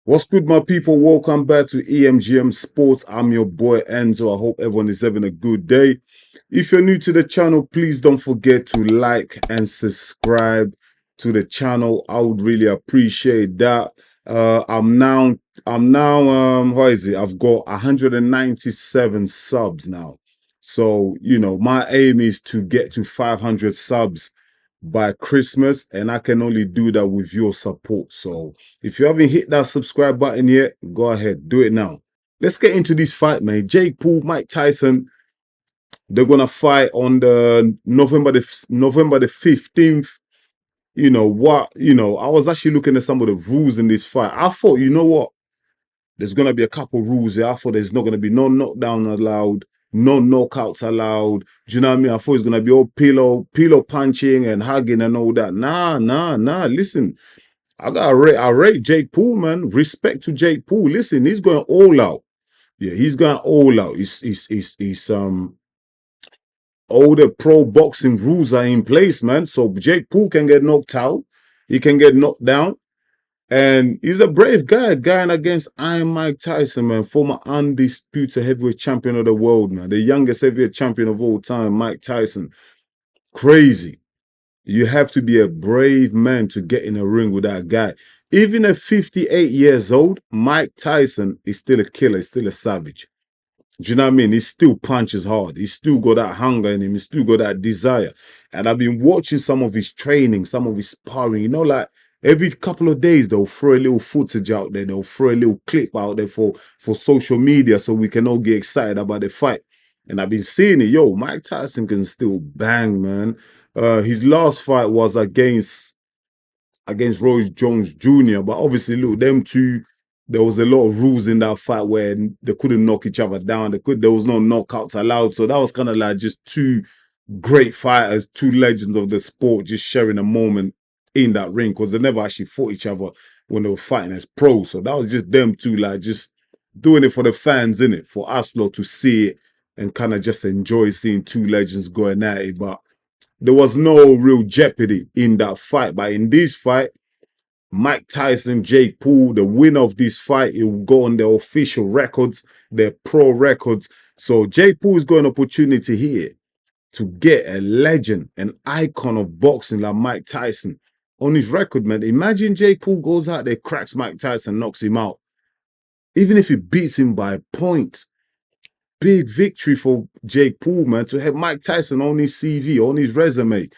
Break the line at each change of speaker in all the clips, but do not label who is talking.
What's good, my people? Welcome back to EMGM Sports. I'm your boy Enzo. I hope everyone is having a good day. If you're new to the channel, please don't forget to like and subscribe to the channel. I would really appreciate that. How is it? I've got 197 subs now. So, my aim is to get to 500 subs by Christmas, and I can only do that with your support. So if you haven't hit that subscribe button yet, go ahead, do it now. Let's get into this fight, man. Jake Paul, Mike Tyson, they're gonna fight on the November the 15th. I was actually looking at some of the rules in this fight. I thought, you know what? There's gonna be a couple rules there. I thought there's not gonna be no knockdown allowed, no knockouts allowed. Do you know what I mean? I thought it's gonna be all pillow punching and hugging and all that. Nah. Listen, I rate Jake Paul, man. Respect to Jake Paul. Listen, he's going all out. Yeah, he's going all out. He's all the pro boxing rules are in place, man. So Jake Paul can get knocked out. He can get knocked down. And he's a brave guy going against Iron Mike Tyson, man, former undisputed heavyweight champion of the world, man. The youngest heavyweight champion of all time, Mike Tyson. Crazy. You have to be a brave man to get in a ring with that guy. Even at 58 years old, Mike Tyson is still a killer, he's still a savage. Do you know what I mean? He still punches hard. He still got that hunger in him. He still got that desire. And I've been watching some of his training, some of his sparring. Like every couple of days, they'll throw a little footage out there. They'll throw a little clip out there for social media so we can all get excited about the fight. And I've been seeing it. Yo, Mike Tyson can still bang, man. His last fight was against Roy Jones Jr. But obviously, look, them two, there was a lot of rules in that fight where they couldn't knock each other down. There was no knockouts allowed. So that was kind of like just two great fighters, two legends of the sport, just sharing a moment in that ring, because they never actually fought each other when they were fighting as pros. So that was just them two, like just doing it for the fans, innit? For us lot to see it and kind of just enjoy seeing two legends going at it. But there was no real jeopardy in that fight. But in this fight, Mike Tyson, Jake Paul, the winner of this fight, it will go on their official records, their pro records. So Jake Paul has got an opportunity here to get a legend, an icon of boxing like Mike Tyson on his record, man. Imagine Jake Paul goes out there, cracks Mike Tyson, knocks him out. Even if he beats him by points, big victory for Jake Paul, man, to have Mike Tyson on his CV, on his resume.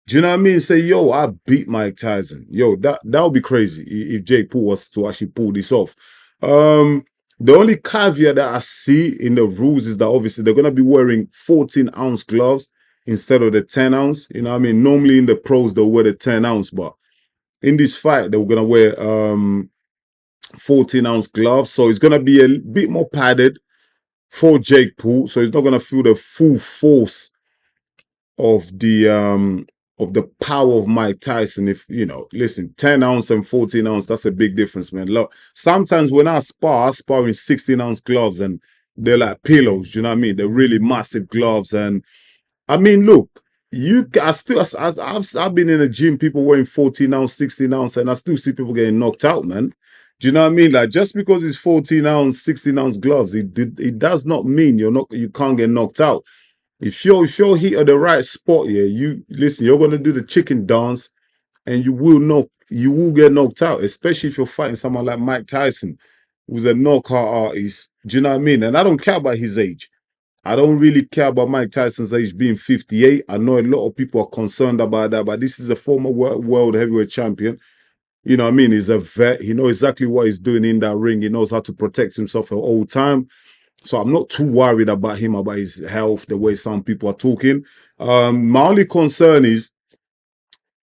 Do you know what I mean? Say, yo, I beat Mike Tyson. Yo, that would be crazy if Jake Paul was to actually pull this off. The only caveat that I see in the rules is that obviously they're gonna be wearing 14-ounce gloves instead of the 10-ounce. You know what I mean? Normally in the pros they'll wear the 10-ounce, but in this fight they were gonna wear 14-ounce gloves. So it's gonna be a bit more padded for Jake Paul. So he's not gonna feel the full force of the power of Mike Tyson. If listen, 10-ounce and 14-ounce, that's a big difference, man. Look, sometimes when I spar in 16-ounce gloves and they're like pillows, you know what I mean? They're really massive gloves. And I mean, look, I've been in a gym, people wearing 14-ounce, 16-ounce, and I still see people getting knocked out, man. Do you know what I mean? Like, just because it's 14-ounce, 16-ounce gloves, it does not mean you can't get knocked out. If you're hit at the right spot, yeah, you're gonna do the chicken dance, and you will get knocked out, especially if you're fighting someone like Mike Tyson, who's a knockout artist. Do you know what I mean? And I don't care about his age. I don't really care about Mike Tyson's age being 58. I know a lot of people are concerned about that, but this is a former world heavyweight champion. You know what I mean? He's a vet. He knows exactly what he's doing in that ring. He knows how to protect himself at all time. So I'm not too worried about him, about his health, the way some people are talking. My only concern is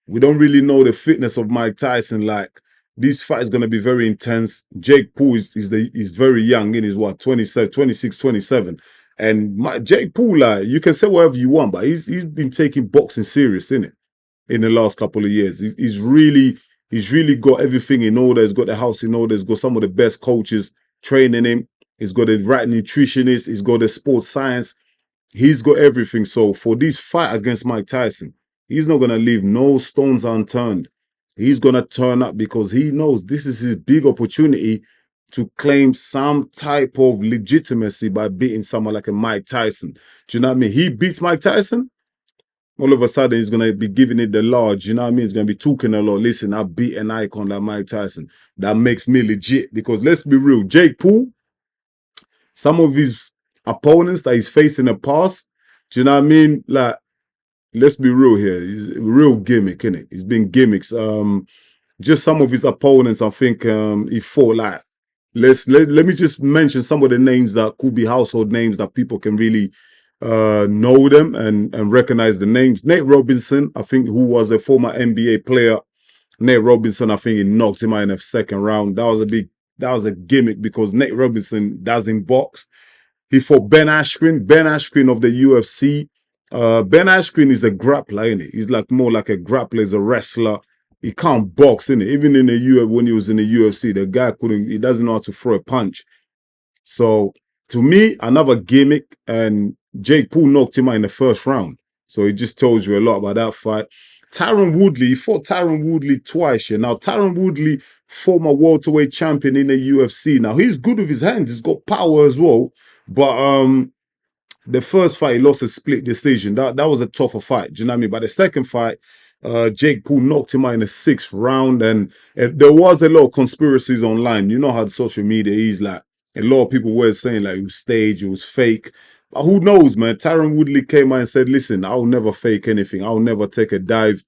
we don't really know the fitness of Mike Tyson. Like, this fight is going to be very intense. Jake Paul is very young, in his 27, 26, 27. And Jake Paul, like, you can say whatever you want, but he's been taking boxing serious, innit? In the last couple of years. He's really got everything in order. He's got the house in order. He's got some of the best coaches training him. He's got the right nutritionist. He's got the sports science. He's got everything. So for this fight against Mike Tyson, he's not going to leave no stones unturned. he's gonna turn up because he knows this is his big opportunity to claim some type of legitimacy by beating someone like a Mike Tyson. Do you know what I mean? He beats Mike Tyson, all of a sudden he's gonna be giving it the large, you know what I mean? He's gonna be talking a lot. Listen, I beat an icon like Mike Tyson. That makes me legit because let's be real, Jake Paul, some of his opponents that he's faced in the past, do you know what I mean? Like, let's be real here. He's a real gimmick, innit? He's been gimmicks. Just some of his opponents, I think he fought like. Let me just mention some of the names that could be household names that people can really know them and recognize the names. Nate Robinson, I think, who was a former NBA player. Nate Robinson, I think he knocked him out in the second round. That was a gimmick because Nate Robinson doesn't box. He fought Ben Askren. Ben Askren of the UFC. Ben Askren is a grappler, innit? He's like more like a grappler, he's a wrestler. He can't box, innit? Even in the UFC, when he was in the UFC, the guy he doesn't know how to throw a punch. So to me, another gimmick, and Jake Paul knocked him out in the first round. So it just tells you a lot about that fight. Tyron Woodley, he fought Tyron Woodley twice here. Now, Tyron Woodley, former welterweight champion in the UFC. Now, he's good with his hands. He's got power as well. But the first fight, he lost a split decision. That was a tougher fight. Do you know what I mean? But the second fight, Jake Paul knocked him out in the sixth round. And there was a lot of conspiracies online. You know how the social media is like. A lot of people were saying like it was staged, it was fake. But who knows, man? Tyron Woodley came out and said, listen, I'll never fake anything. I'll never take a dive.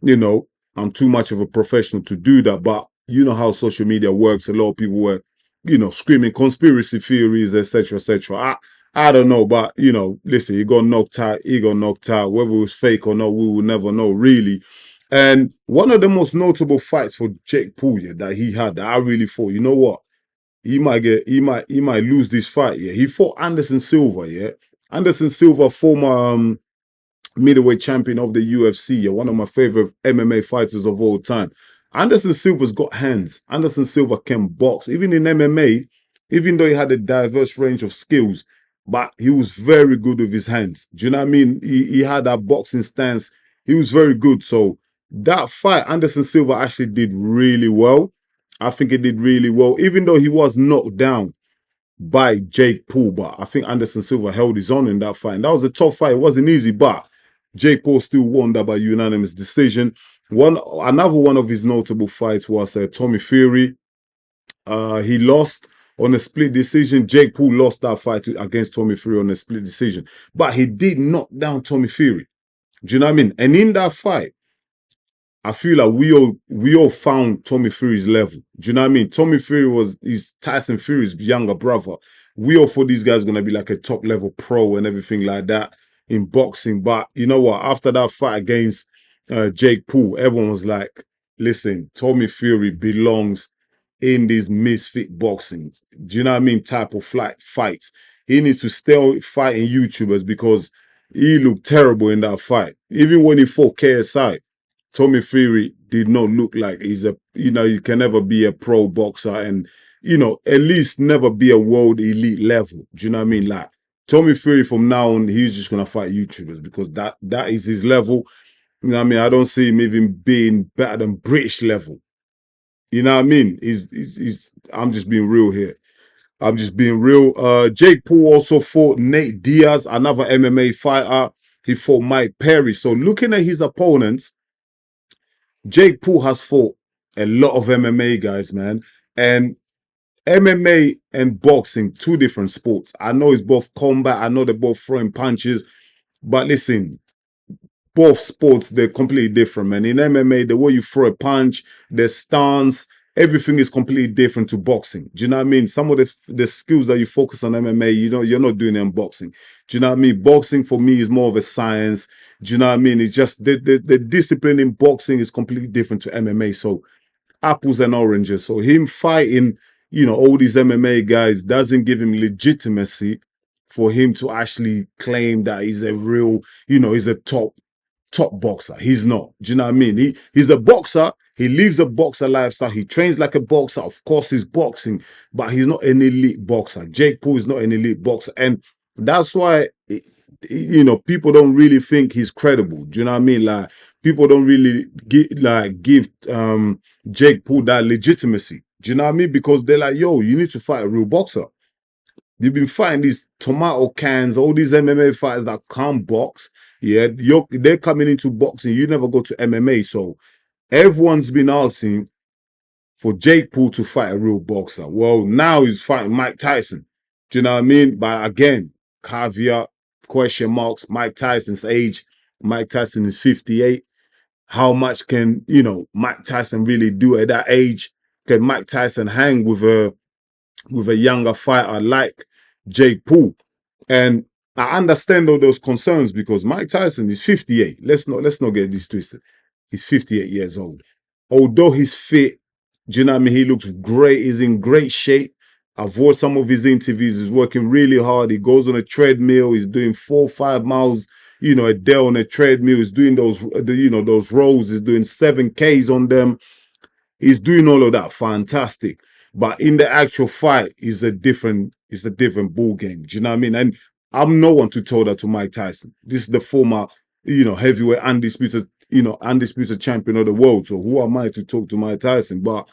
You know, I'm too much of a professional to do that. But you know how social media works. A lot of people were, screaming conspiracy theories, etc., etc. I don't know, but listen, he got knocked out. He got knocked out. Whether it was fake or not, we will never know, really. And one of the most notable fights for Jake Paul, yeah, that he had, that I really thought, you know what, he might lose this fight. Yeah, he fought Anderson Silva. Yeah, Anderson Silva, former middleweight champion of the UFC. Yeah, one of my favorite MMA fighters of all time. Anderson Silva's got hands. Anderson Silva can box. Even in MMA, even though he had a diverse range of skills, but he was very good with his hands. Do you know what I mean? He had that boxing stance. He was very good. So that fight, Anderson Silva actually did really well. I think he did really well, even though he was knocked down by Jake Paul. But I think Anderson Silva held his own in that fight. And that was a tough fight. It wasn't easy, but Jake Paul still won that by unanimous decision. Another one of his notable fights was Tommy Fury. He lost on a split decision. Jake Paul lost that fight against Tommy Fury on a split decision. But he did knock down Tommy Fury. Do you know what I mean? And in that fight, I feel like we all found Tommy Fury's level. Do you know what I mean? Tommy Fury is Tyson Fury's younger brother. We all thought these guys gonna be like a top level pro and everything like that in boxing. But you know what? After that fight against Jake Paul, everyone was like, listen, Tommy Fury belongs in these misfit boxing. Do you know what I mean? Type of fights. He needs to stay fighting YouTubers because he looked terrible in that fight. Even when he fought KSI, Tommy Fury did not look like he's you can never be a pro boxer and, at least never be a world elite level. Do you know what I mean? Like, Tommy Fury from now on, he's just going to fight YouTubers because that is his level. You know what I mean? I don't see him even being better than British level. You know what I mean? I'm just being real here. I'm just being real. Jake Paul also fought Nate Diaz, another MMA fighter. He fought Mike Perry. So looking at his opponents, Jake Paul has fought a lot of MMA guys, man. And MMA and boxing, two different sports. I know it's both combat. I know they're both throwing punches. But listen, both sports, they're completely different, man. In MMA, the way you throw a punch, the stance, everything is completely different to boxing. Do you know what I mean? Some of the skills that you focus on MMA, you're not doing it in boxing. Do you know what I mean? Boxing for me is more of a science. Do you know what I mean? It's just the discipline in boxing is completely different to MMA. So apples and oranges. So him fighting, all these MMA guys doesn't give him legitimacy for him to actually claim that he's a real, he's a top boxer. He's not. Do you know what I mean? He's a boxer. He lives a boxer lifestyle. He trains like a boxer. Of course, he's boxing, but he's not an elite boxer. Jake Paul is not an elite boxer. And that's why, people don't really think he's credible. Do you know what I mean? Like, people don't really give Jake Paul that legitimacy. Do you know what I mean? Because they're like, yo, you need to fight a real boxer. You've been fighting these tomato cans, all these MMA fighters that can't box. Yeah, they're coming into boxing. You never go to MMA. So everyone's been asking for Jake Paul to fight a real boxer. Well, now he's fighting Mike Tyson. Do you know what I mean? But again, caveat, question marks, Mike Tyson's age. Mike Tyson is 58. How much can, Mike Tyson really do at that age? Can Mike Tyson hang with a younger fighter like Jake Paul? And I understand all those concerns because Mike Tyson is 58. Let's not get this twisted. He's 58 years old. Although he's fit, do you know what I mean? He looks great. He's in great shape. I've watched some of his interviews. He's working really hard. He goes on a treadmill. He's doing 4 or 5 miles, a day on a treadmill. He's doing those rows. He's doing 7Ks on them. He's doing all of that. Fantastic. But in the actual fight, it's a different ball game. Do you know what I mean? And I'm no one to tell that to Mike Tyson. This is the former, heavyweight undisputed champion of the world. So who am I to talk to Mike Tyson? But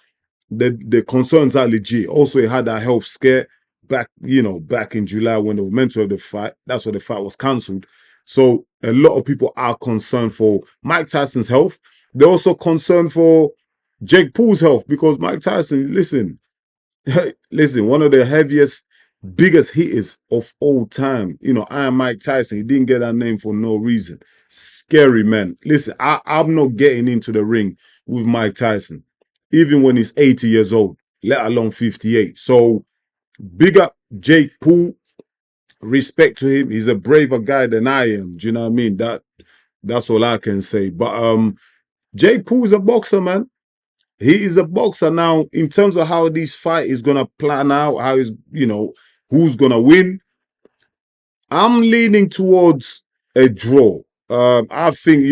the concerns are legit. Also, he had that health scare back in July when they were meant to have the fight. That's why the fight was cancelled. So a lot of people are concerned for Mike Tyson's health. They're also concerned for Jake Paul's health because Mike Tyson, listen, one of the heaviest, biggest hitters of all time. I am Mike Tyson. He didn't get that name for no reason. Scary man. Listen, I'm not getting into the ring with Mike Tyson, even when he's 80 years old, let alone 58. So big up Jake Paul. Respect to him. He's a braver guy than I am. Do you know what I mean? That's all I can say. But Jake Paul is a boxer, man. He is a boxer. Now, in terms of how this fight is gonna plan out, who's gonna win, I'm leaning towards a draw. I think,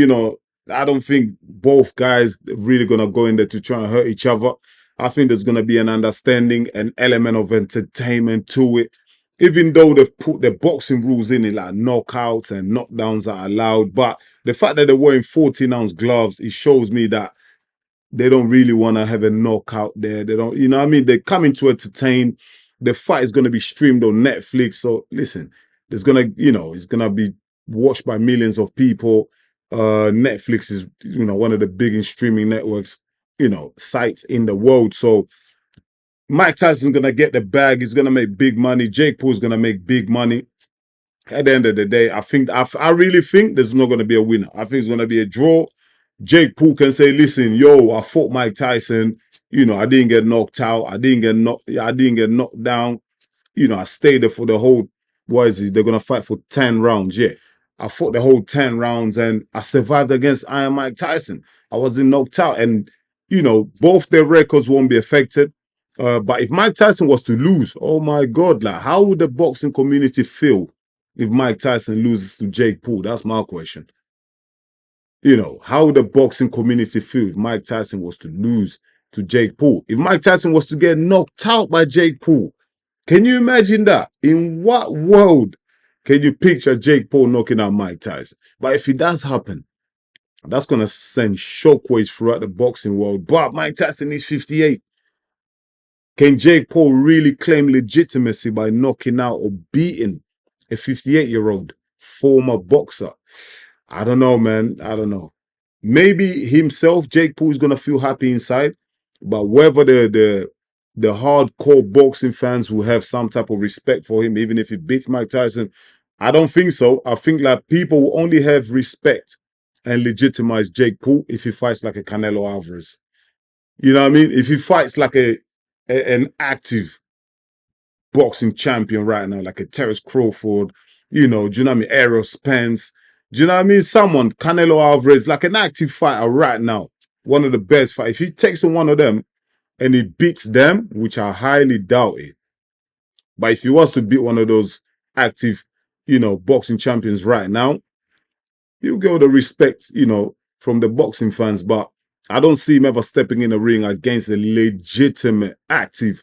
I don't think both guys really gonna go in there to try and hurt each other. I think there's gonna be an understanding, an element of entertainment to it. Even though they've put the boxing rules in it, like knockouts and knockdowns are allowed, but the fact that they're wearing 14-ounce gloves, it shows me that they don't really want to have a knockout there. They don't, you know what I mean? They're coming to entertain. The fight is going to be streamed on Netflix. So listen, it's going to be watched by millions of people. Netflix is, one of the biggest streaming networks, sites in the world. So Mike Tyson's going to get the bag. He's going to make big money. Jake Paul's going to make big money. At the end of the day, I really think there's not going to be a winner. I think it's going to be a draw. Jake Paul can say, listen, yo, I fought Mike Tyson. I didn't get knocked out. I didn't get knocked down. I stayed there for the whole, what is it? They're going to fight for 10 rounds. Yeah. I fought the whole 10 rounds and I survived against Iron Mike Tyson. I wasn't knocked out. And, both their records won't be affected. But if Mike Tyson was to lose, oh my God, like, how would the boxing community feel if Mike Tyson loses to Jake Paul? That's my question. How would the boxing community feel if Mike Tyson was to lose to Jake Paul? If Mike Tyson was to get knocked out by Jake Paul, can you imagine that? In what world can you picture Jake Paul knocking out Mike Tyson? But if it does happen, that's going to send shockwaves throughout the boxing world. But Mike Tyson is 58. Can Jake Paul really claim legitimacy by knocking out or beating a 58-year-old former boxer? I don't know, man. I don't know. Maybe himself, Jake Paul, is gonna feel happy inside, but whether the hardcore boxing fans will have some type of respect for him, even if he beats Mike Tyson, I don't think so. I think that people will only have respect and legitimize Jake Paul if he fights like a Canelo Alvarez. You know what I mean? If he fights like an active boxing champion right now, like a Terence Crawford, do you know what I mean? Errol Spence. Do you know what I mean? Someone, Canelo Alvarez, like an active fighter right now, one of the best fighters. If he takes on one of them and he beats them, which I highly doubt it, but if he was to beat one of those active, boxing champions right now, he'll get all the respect, from the boxing fans. But I don't see him ever stepping in the ring against a legitimate, active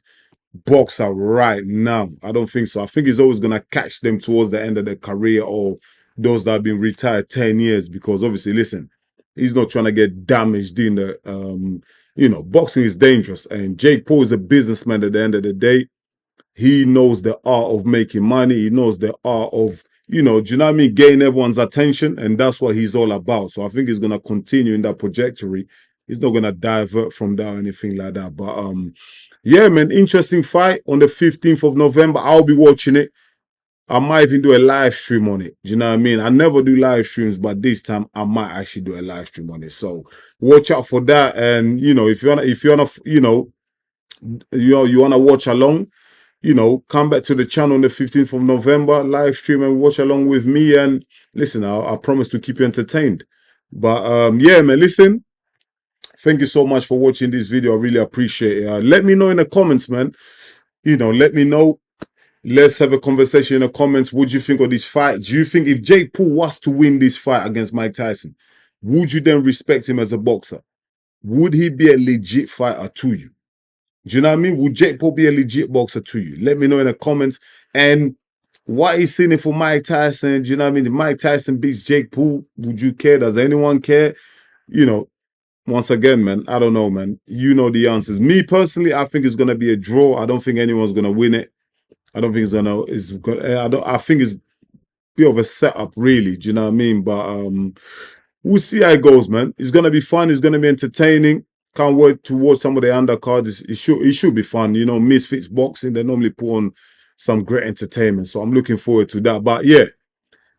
boxer right now. I don't think so. I think he's always going to catch them towards the end of their career or those that have been retired 10 years because obviously, listen, He's not trying to get damaged in the, boxing is dangerous. And Jake Paul is a businessman at the end of the day. He knows the art of making money. He knows the art of, do you know what I mean, gain everyone's attention. And that's what he's all about. So I think he's going to continue in that trajectory. He's not going to divert from that or anything like that. But yeah, man, interesting fight on the 15th of November. I'll be watching it. I might even do a live stream on it. Do you know what I mean? I never do live streams, but this time I might actually do a live stream on it. So watch out for that. And if you wanna watch along, come back to the channel on the 15th of November, live stream and watch along with me. And listen, I promise to keep you entertained. But yeah, man, listen. Thank you so much for watching this video. I really appreciate it. Let me know in the comments, man. Let me know. Let's have a conversation in the comments. What do you think of this fight? Do you think if Jake Paul was to win this fight against Mike Tyson, would you then respect him as a boxer? Would he be a legit fighter to you? Do you know what I mean? Would Jake Paul be a legit boxer to you? Let me know in the comments. And what is in it for Mike Tyson? Do you know what I mean? If Mike Tyson beats Jake Paul, would you care? Does anyone care? Once again, man, I don't know, man. You know the answers. Me personally, I think it's gonna be a draw. I don't think anyone's gonna win it. I don't think I think it's a bit of a setup, really. Do you know what I mean? But we'll see how it goes, man. It's gonna be fun. It's gonna be entertaining. Can't wait to watch some of the undercards. It should be fun. Misfits boxing, they normally put on some great entertainment. So I'm looking forward to that. But yeah,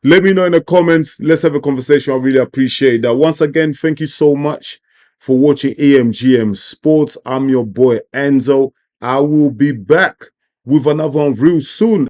let me know in the comments. Let's have a conversation. I really appreciate that. Once again, thank you so much for watching EMGM Sports. I'm your boy Enzo. I will be back with another one real soon.